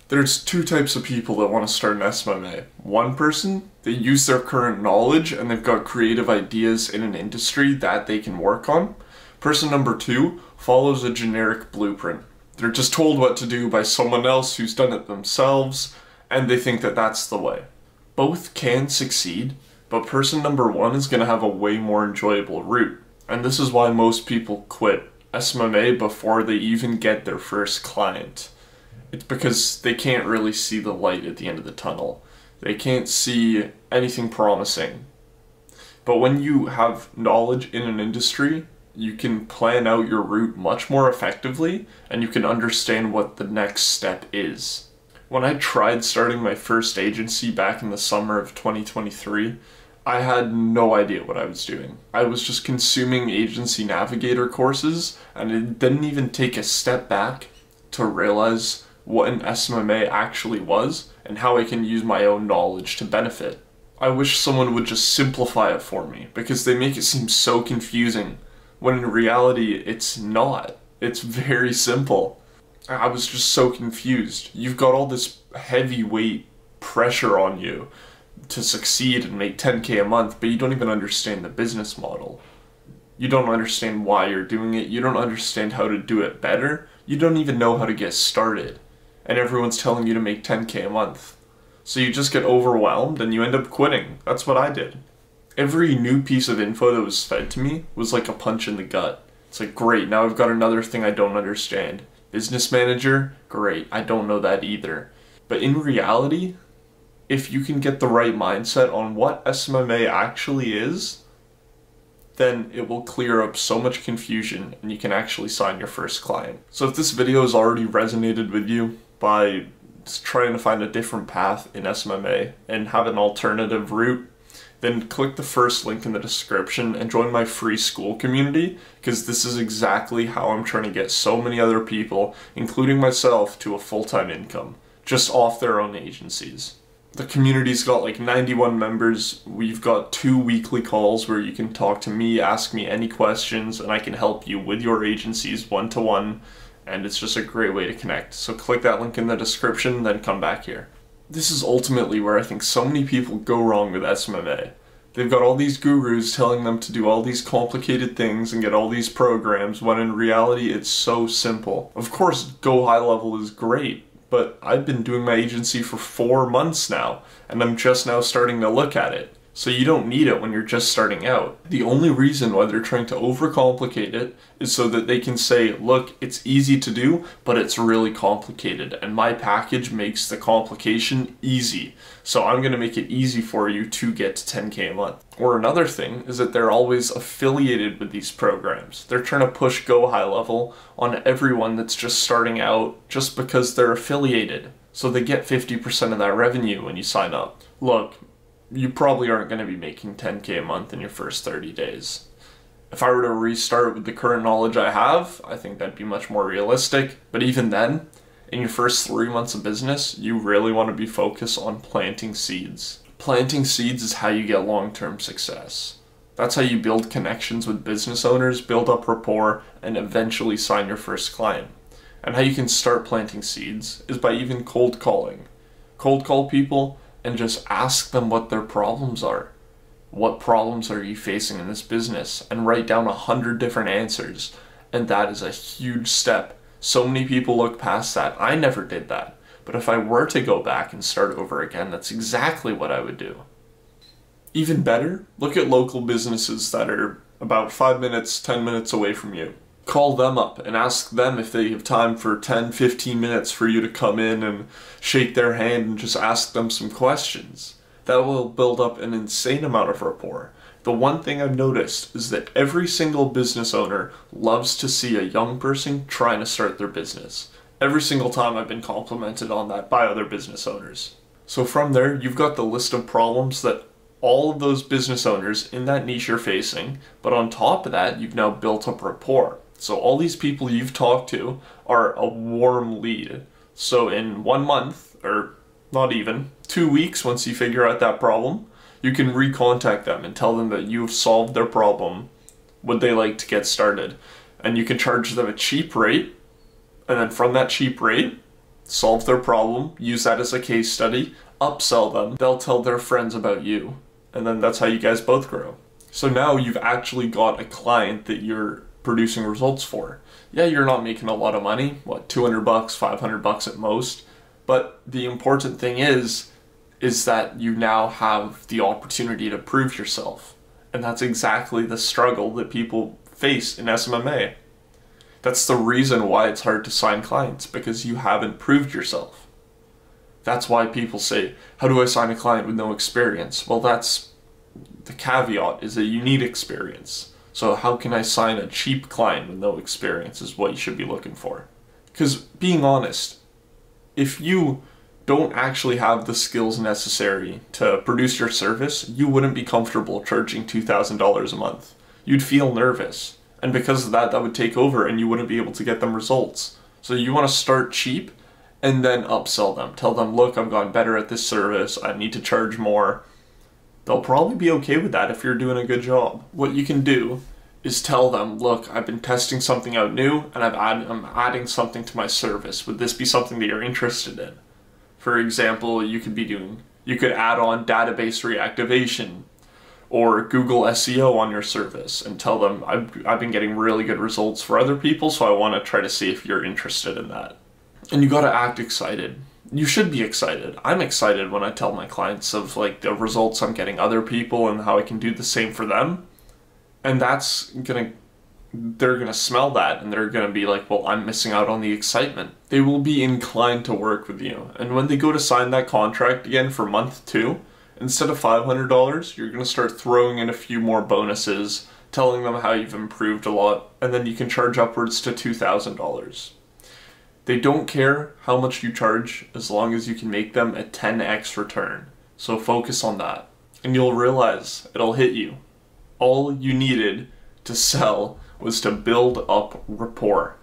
There's two types of people that want to start an SMMA. One person, they use their current knowledge and they've got creative ideas in an industry that they can work on. Person number two follows a generic blueprint. They're just told what to do by someone else who's done it themselves, and they think that that's the way. Both can succeed, but person number one is going to have a way more enjoyable route. And this is why most people quit SMMA before they even get their first client. It's because they can't really see the light at the end of the tunnel. They can't see anything promising. But when you have knowledge in an industry, you can plan out your route much more effectively, and you can understand what the next step is. When I tried starting my first agency back in the summer of 2023, I had no idea what I was doing. I was just consuming agency navigator courses, and it didn't even take a step back to realize what an SMMA actually was and how I can use my own knowledge to benefit. I wish someone would just simplify it for me, because they make it seem so confusing when in reality it's not. It's very simple. I was just so confused. You've got all this heavyweight pressure on you to succeed and make 10K a month, but you don't even understand the business model. You don't understand why you're doing it. You don't understand how to do it better. You don't even know how to get started. And everyone's telling you to make 10K a month. So you just get overwhelmed and you end up quitting. That's what I did. Every new piece of info that was fed to me was like a punch in the gut. It's like, great, now I've got another thing I don't understand. Business manager? Great, I don't know that either. But in reality, if you can get the right mindset on what SMMA actually is, then it will clear up so much confusion and you can actually sign your first client. So if this video has already resonated with you by trying to find a different path in SMMA and have an alternative route, then click the first link in the description and join my free school community, because this is exactly how I'm trying to get so many other people, including myself, to a full-time income, just off their own agencies. The community's got like 91 members. We've got 2 weekly calls where you can talk to me, ask me any questions, and I can help you with your agencies one-to-one, and it's just a great way to connect. So click that link in the description, then come back here. This is ultimately where I think so many people go wrong with SMMA. They've got all these gurus telling them to do all these complicated things and get all these programs, when in reality it's so simple. Of course, Go High Level is great, but I've been doing my agency for 4 months now, and I'm just now starting to look at it. So you don't need it when you're just starting out. The only reason why they're trying to overcomplicate it is so that they can say, look, it's easy to do, but it's really complicated, and my package makes the complication easy. So I'm going to make it easy for you to get to 10K a month. Or another thing is that they're always affiliated with these programs. They're trying to push Go High Level on everyone that's just starting out just because they're affiliated. So they get 50% of that revenue when you sign up. Look, you probably aren't going to be making 10K a month in your first 30 days. If I were to restart with the current knowledge I have, I think that'd be much more realistic. But even then, in your first 3 months of business, you really want to be focused on planting seeds. Planting seeds is how you get long-term success. That's how you build connections with business owners, build up rapport, and eventually sign your first client. And how you can start planting seeds is by even cold calling. Cold call people and just ask them what their problems are. What problems are you facing in this business? And write down 100 different answers. And that is a huge step. So many people look past that. I never did that. But if I were to go back and start over again, that's exactly what I would do. Even better, look at local businesses that are about 5 minutes, 10 minutes away from you. Call them up and ask them if they have time for 10, 15 minutes for you to come in and shake their hand and just ask them some questions. That will build up an insane amount of rapport. The one thing I've noticed is that every single business owner loves to see a young person trying to start their business. Every single time I've been complimented on that by other business owners. So from there, you've got the list of problems that all of those business owners in that niche are facing, but on top of that, you've now built up rapport. So all these people you've talked to are a warm lead. So in 1 month, or not even, 2 weeks, once you figure out that problem, you can recontact them and tell them that you've solved their problem, would they like to get started. And you can charge them a cheap rate, and then from that cheap rate, solve their problem, use that as a case study, upsell them, they'll tell their friends about you, and then that's how you guys both grow. So now you've actually got a client that you're producing results for. Yeah, you're not making a lot of money, what, 200 bucks, 500 bucks at most, but the important thing is that you now have the opportunity to prove yourself. And that's exactly the struggle that people face in SMMA. That's the reason why it's hard to sign clients, because you haven't proved yourself. That's why people say, how do I sign a client with no experience? Well, that's the caveat, is that you need experience. So how can I sign a cheap client with no experience is what you should be looking for. Because being honest, if you don't actually have the skills necessary to produce your service, you wouldn't be comfortable charging $2,000 a month. You'd feel nervous. And because of that, that would take over and you wouldn't be able to get them results. So you want to start cheap and then upsell them. Tell them, look, I've gotten better at this service. I need to charge more. They'll probably be okay with that if you're doing a good job. What you can do is tell them, look, I've been testing something out new and I'm adding something to my service. Would this be something that you're interested in? For example, you could add on database reactivation or Google SEO on your service and tell them, I've been getting really good results for other people, so I want to try to see if you're interested in that. And you got to act excited. You should be excited. I'm excited when I tell my clients of like the results I'm getting other people and how I can do the same for them. And they're gonna smell that and they're gonna be like, well, I'm missing out on the excitement. They will be inclined to work with you. And when they go to sign that contract again for month 2, instead of $500, you're gonna start throwing in a few more bonuses, telling them how you've improved a lot, and then you can charge upwards to $2,000. They don't care how much you charge as long as you can make them a 10x return. So focus on that. And you'll realize it'll hit you. All you needed to sell was to build up rapport.